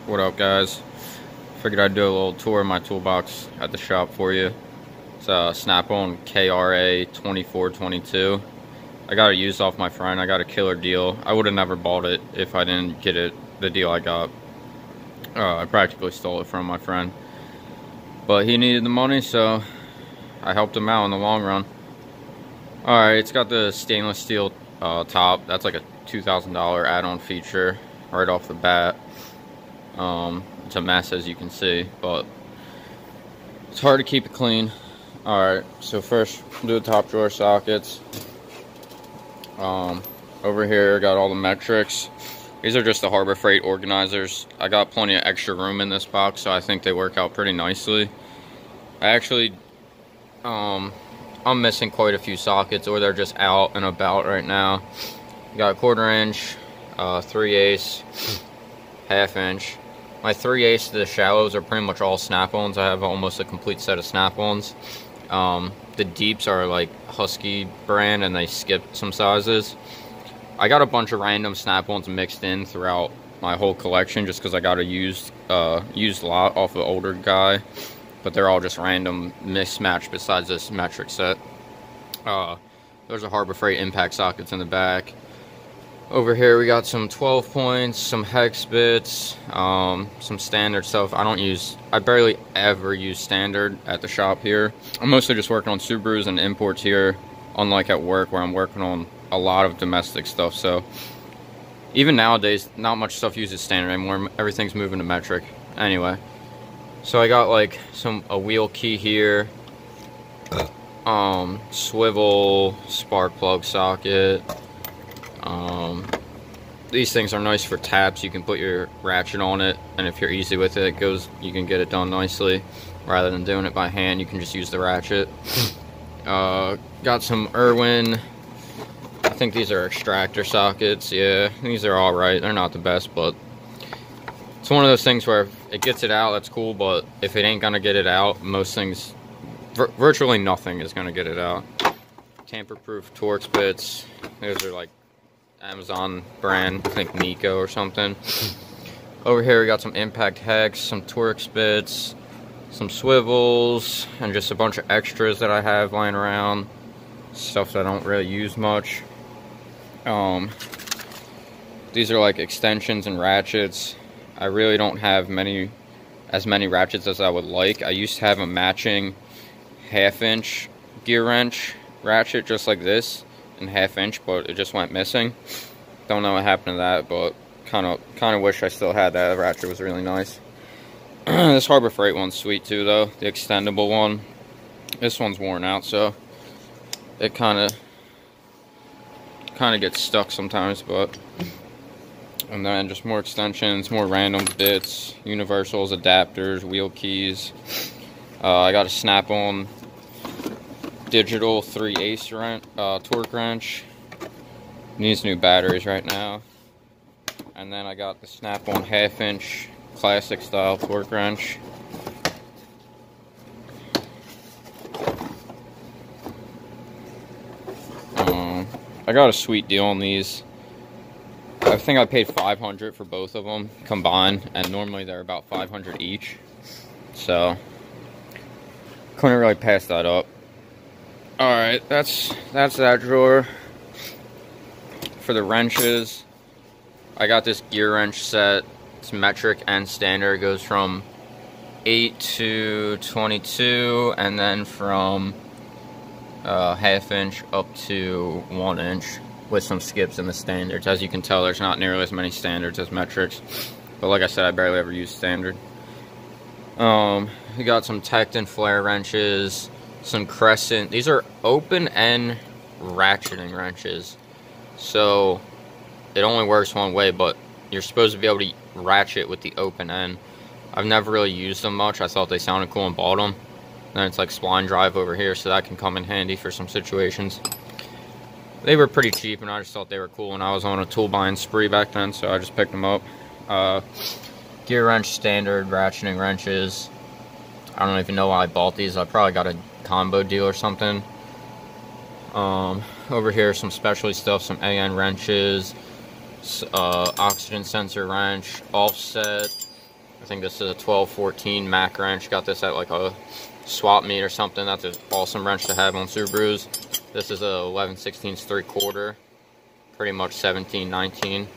What up, guys? Figured I'd do a little tour of my toolbox at the shop for you. It's a Snap-on KRA 2422. I got it used off my friend. I got a killer deal. I would have never bought it if I didn't get it, the deal I got. I practically stole it from my friend. But he needed the money, so I helped him out in the long run. Alright, it's got the stainless steel top. That's like a $2,000 add-on feature right off the bat. It's a mess, as you can see, but it's hard to keep it clean. Alright, so first do the top drawer sockets. Over here got all the metrics. These are just the Harbor Freight organizers. I got plenty of extra room in this box, so I think they work out pretty nicely. I actually I'm missing quite a few sockets, or they're just out and about right now. Got 1/4 inch, 3/8, 1/2 inch. My 3/8 to the shallows are pretty much all snap-ons. I have almost a complete set of snap-ons. The deeps are like Husky brand, and they skipped some sizes. I got a bunch of random snap-ons mixed in throughout my whole collection, just because I got a used lot off an older guy, but they're all just random mismatched besides this metric set. There's a Harbor Freight impact sockets in the back. Over here we got some 12 points, some hex bits, some standard stuff. I barely ever use standard at the shop here. I'm mostly just working on Subarus and imports here, unlike at work where I'm working on a lot of domestic stuff. So even nowadays, not much stuff uses standard anymore. Everything's moving to metric. Anyway, so I got like a wheel key here, swivel spark plug socket. These things are nice for taps. You can put your ratchet on it, and if you're easy with it, you can get it done nicely. Rather than doing it by hand, you can just use the ratchet. Got some Irwin. I think these are extractor sockets. Yeah, these are alright. They're not the best, but it's one of those things where if it gets it out, that's cool, but if it ain't gonna get it out, most things, virtually nothing is gonna get it out. Tamper-proof Torx bits. Those are like Amazon brand, I think Nico or something. Over here we got some impact hex, some Torx bits, some swivels, and just a bunch of extras that I have lying around. Stuff that I don't really use much. These are like extensions and ratchets. I really don't have as many ratchets as I would like. I used to have a matching 1/2 inch gear wrench ratchet just like this, and 1/2 inch, but it just went missing. Don't know what happened to that, but kind of wish I still had that. The ratchet was really nice. This Harbor Freight one's sweet too, though, the extendable one. This one's worn out, so it kind of gets stuck sometimes. But and then just more extensions, more random bits, universals, adapters, wheel keys. I got a Snap-on digital 3/8 torque wrench. Needs new batteries right now. And then I got the Snap-on 1/2 inch classic style torque wrench. I got a sweet deal on these. I think I paid $500 for both of them combined, and normally they're about $500 each. So couldn't really pass that up. Alright, that's that drawer. For the wrenches, I got this gear wrench set. It's metric and standard. It goes from 8 to 22, and then from 1/2 inch up to 1 inch with some skips in the standards. As you can tell, there's not nearly as many standards as metrics, but like I said, I barely ever use standard. We got some Tecton flare wrenches, some Crescent. These are open end ratcheting wrenches, so it only works one way, but you're supposed to be able to ratchet with the open end. I've never really used them much. I thought they sounded cool and bought them. Then it's like spline drive over here, so that can come in handy for some situations. They were pretty cheap, and I just thought they were cool, and I was on a tool buying spree back then, so I just picked them up. Gear wrench standard ratcheting wrenches. I don't even know why I bought these. I probably got a combo deal or something. Over here, some specialty stuff, some AN wrenches, oxygen sensor wrench, offset, I think this is a 1214 Mac wrench. Got this at like a swap meet or something. That's an awesome wrench to have on Subarus. This is a 11/16 3/4, pretty much 17/19.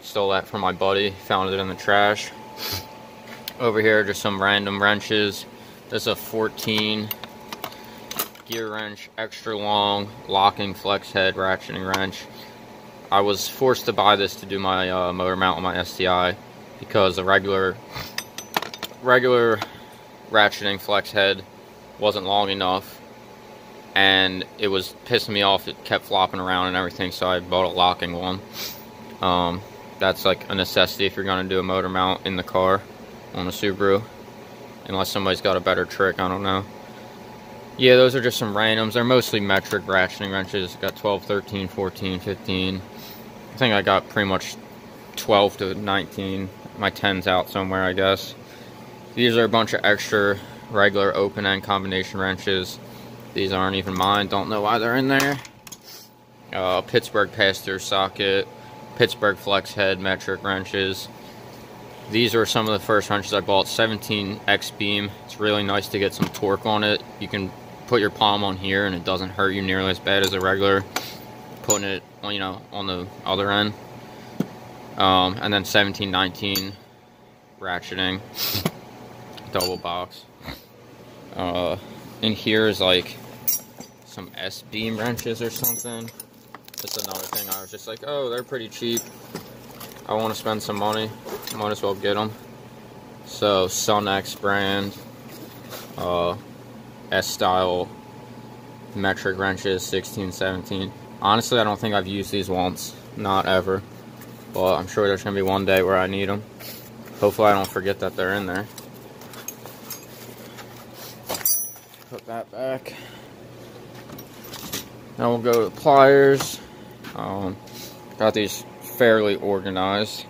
Stole that from my buddy, found it in the trash. Over here, just some random wrenches. This is a 14 gear wrench, extra long, locking flex head ratcheting wrench. I was forced to buy this to do my motor mount on my STI because a regular ratcheting flex head wasn't long enough, and it was pissing me off. It kept flopping around and everything, so I bought a locking one. That's like a necessity if you're going to do a motor mount in the car on a Subaru, unless somebody's got a better trick, I don't know. Yeah, those are just some randoms. They're mostly metric ratcheting wrenches. Got 12, 13, 14, 15. I think I got pretty much 12 to 19. My 10's out somewhere, I guess. These are a bunch of extra regular open-end combination wrenches. These aren't even mine. Don't know why they're in there. Pittsburgh pass-through socket. Pittsburgh flex head metric wrenches. These are some of the first wrenches I bought. 17 X beam. It's really nice to get some torque on it. You can put your palm on here and it doesn't hurt you nearly as bad as a regular putting it, you know, on the other end. And then 17/19 ratcheting double box. In here is like some S beam wrenches or something. That's another thing. I was just like, oh, they're pretty cheap. I want to spend some money. Might as well get them. So SunX brand, S-style metric wrenches, 16, 17. Honestly, I don't think I've used these once. Not ever. But I'm sure there's going to be one day where I need them. Hopefully I don't forget that they're in there. Put that back. Now we'll go to the pliers. Got these fairly organized.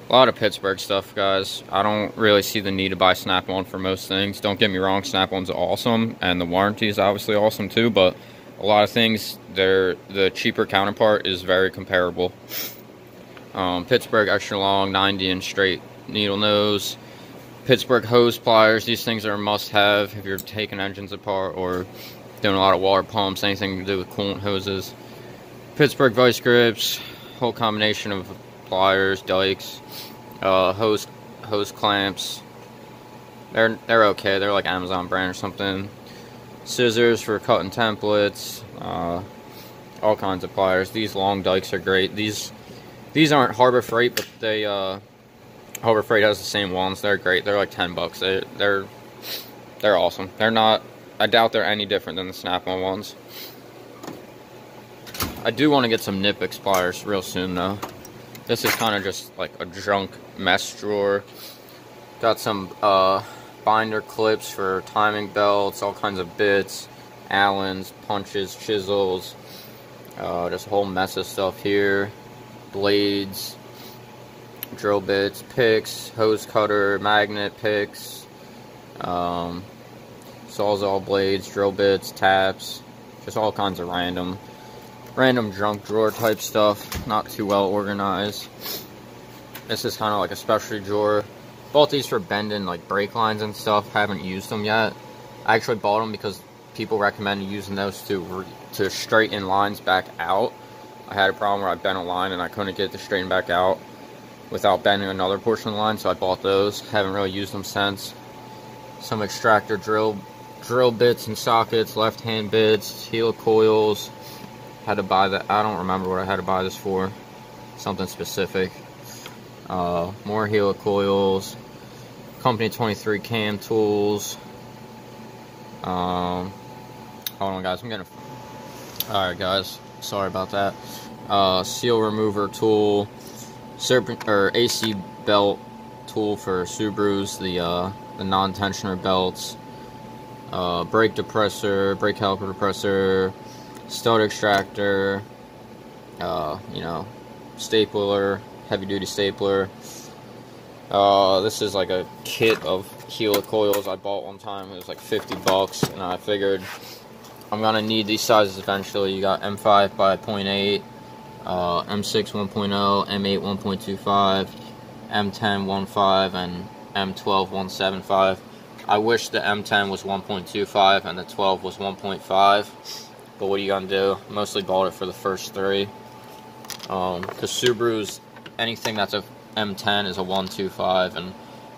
A lot of Pittsburgh stuff, guys. I don't really see the need to buy Snap-on for most things. Don't get me wrong, Snap-on's awesome, and the warranty is obviously awesome too, but a lot of things, the cheaper counterpart is very comparable. Pittsburgh extra long, 90-inch straight needle nose. Pittsburgh hose pliers. These things are a must-have if you're taking engines apart or doing a lot of water pumps, anything to do with coolant hoses. Pittsburgh vice grips, whole combination of pliers, dikes, hose clamps. They're okay. They're like Amazon brand or something. Scissors for cutting templates. All kinds of pliers. These long dikes are great. These aren't Harbor Freight, but they Harbor Freight has the same ones. They're great. They're like $10. They're awesome. They're not. I doubt they're any different than the Snap-on ones. I do want to get some Nipix pliers real soon though. This is kind of just like a junk mess drawer. Got some binder clips for timing belts, all kinds of bits, Allens, punches, chisels, just a whole mess of stuff here. Blades, drill bits, picks, hose cutter, magnet picks, sawzall blades, drill bits, taps, just all kinds of random junk drawer type stuff, not too well organized. This is kind of like a specialty drawer. Bought these for bending like brake lines and stuff. Haven't used them yet. I actually bought them because people recommended using those to straighten lines back out. I had a problem where I bent a line and I couldn't get it to straighten back out without bending another portion of the line, so I bought those. Haven't really used them since. Some extractor drill bits and sockets, left hand bits, helicoils. Had to buy that. I don't remember what I had to buy this for. Something specific. More helicoils. Company 23 cam tools. Hold on, guys. Alright, guys. Sorry about that. Seal remover tool. AC belt tool for Subarus. The non-tensioner belts. Brake depressor. Brake caliper depressor. Stud extractor, stapler, heavy duty stapler. This is like a kit of helicoils I bought one time. It was like $50, and I figured I'm gonna need these sizes eventually. You got M5 by 0.8, M6 1.0, M8 1.25, M10 and M12 175. I wish the M10 was 1.25 and the 12 was 1.5, but what are you gonna do? Mostly bought it for the first three. Because Subarus, anything that's a M10 is a 1.25 and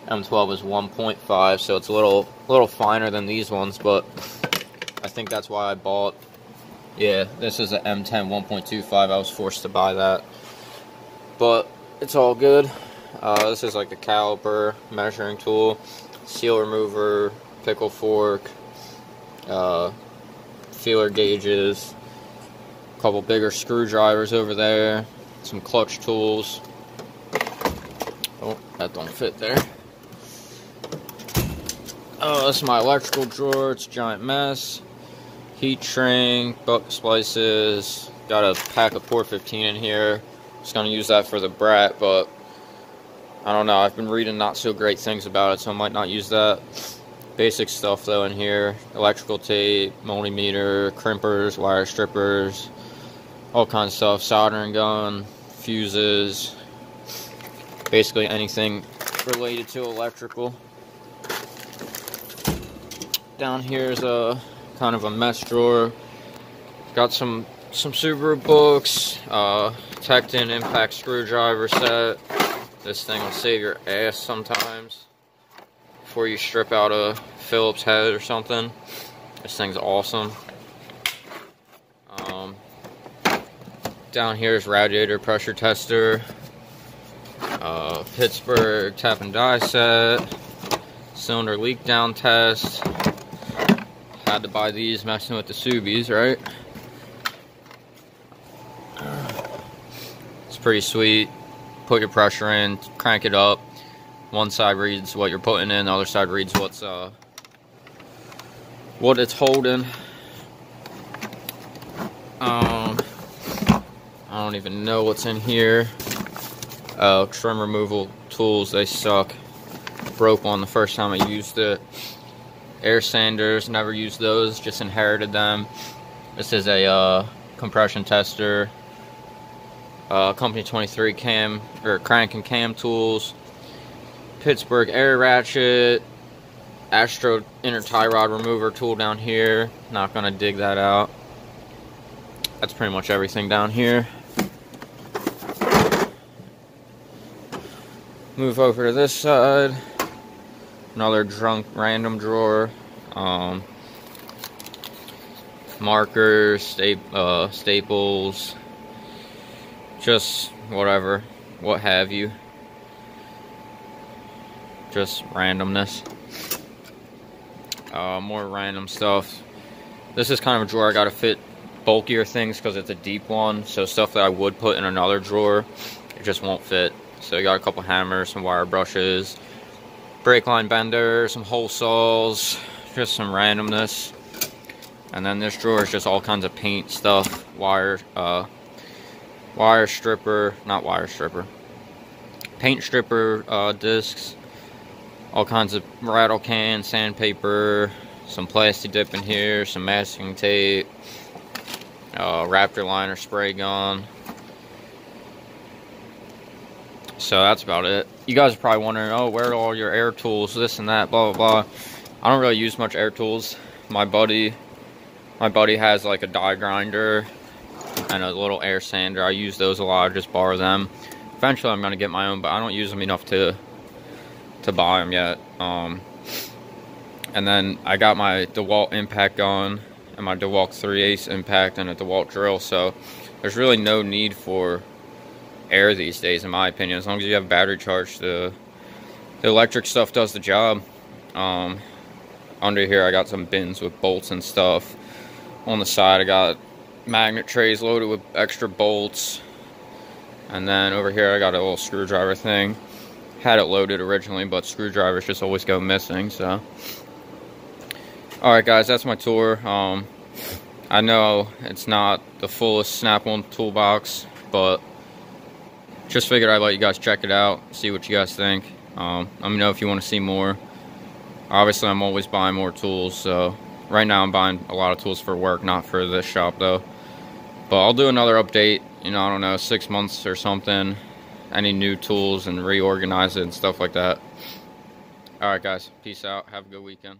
M12 is 1.5, so it's a little finer than these ones, but I think that's why I bought. Yeah, this is an M10 1.25. I was forced to buy that, but it's all good. This is like the caliper, measuring tool, seal remover, pickle fork, feeler gauges, a couple bigger screwdrivers over there, some clutch tools. Oh, that don't fit there. Oh, this is my electrical drawer. It's a giant mess. Heat shrink, buck splices. Got a pack of Port 15 in here. Just gonna use that for the brat, but I don't know. I've been reading not so great things about it, so I might not use that. Basic stuff though in here: electrical tape, multimeter, crimpers, wire strippers, all kinds of stuff. Soldering gun, fuses. Basically anything related to electrical. Down here is a kind of a mess drawer. Got some Subaru books, Tecton impact screwdriver set. This thing will save your ass sometimes before you strip out a Phillips head or something. This thing's awesome. Down here is radiator pressure tester, Pittsburgh tap and die set, cylinder leak down test. Had to buy these messing with the Subies, right? It's pretty sweet. Put your pressure in, crank it up. One side reads what you're putting in, the other side reads what it's holding. I don't even know what's in here. Trim removal tools, they suck. Broke one the first time I used it. Air sanders, never used those, just inherited them. This is a compression tester. Company 23 cam or crank and cam tools. Pittsburgh air ratchet. Astro inner tie rod remover tool down here. Not gonna dig that out. That's pretty much everything down here. Move over to this side. Another random drawer. Markers, staples, just whatever, what have you. Just randomness. More random stuff. This is kind of a drawer I gotta fit bulkier things because it's a deep one, so stuff that I would put in another drawer, it just won't fit. So you got a couple hammers, some wire brushes, brake line bender, some hole saws, just some randomness. And then this drawer is just all kinds of paint stuff, paint stripper discs, all kinds of rattle cans, sandpaper, some plastic dip in here, some masking tape, Raptor liner spray gun. So that's about it. You guys are probably wondering, oh, where are all your air tools, this and that, blah, blah, blah. I don't really use much air tools. My buddy has like a die grinder and a little air sander. I use those a lot, I just borrow them. Eventually I'm gonna get my own, but I don't use them enough to buy them yet. And then I got my DeWalt impact gun and my DeWalt 3/8 impact and a DeWalt drill, so there's really no need for air these days in my opinion. As long as you have battery charge, the electric stuff does the job. Under here I got some bins with bolts and stuff. On the side I got magnet trays loaded with extra bolts, and then over here I got a little screwdriver thing. Had it loaded originally, but screwdrivers just always go missing, so. Alright guys, that's my tour. I know it's not the fullest Snap-on toolbox, but just figured I'd let you guys check it out, see what you guys think. Let me know if you want to see more. Obviously I'm always buying more tools, so right now I'm buying a lot of tools for work, not for this shop though. But I'll do another update, you know, I don't know, 6 months or something, any new tools and reorganize it and stuff like that. All right, guys. Peace out. Have a good weekend.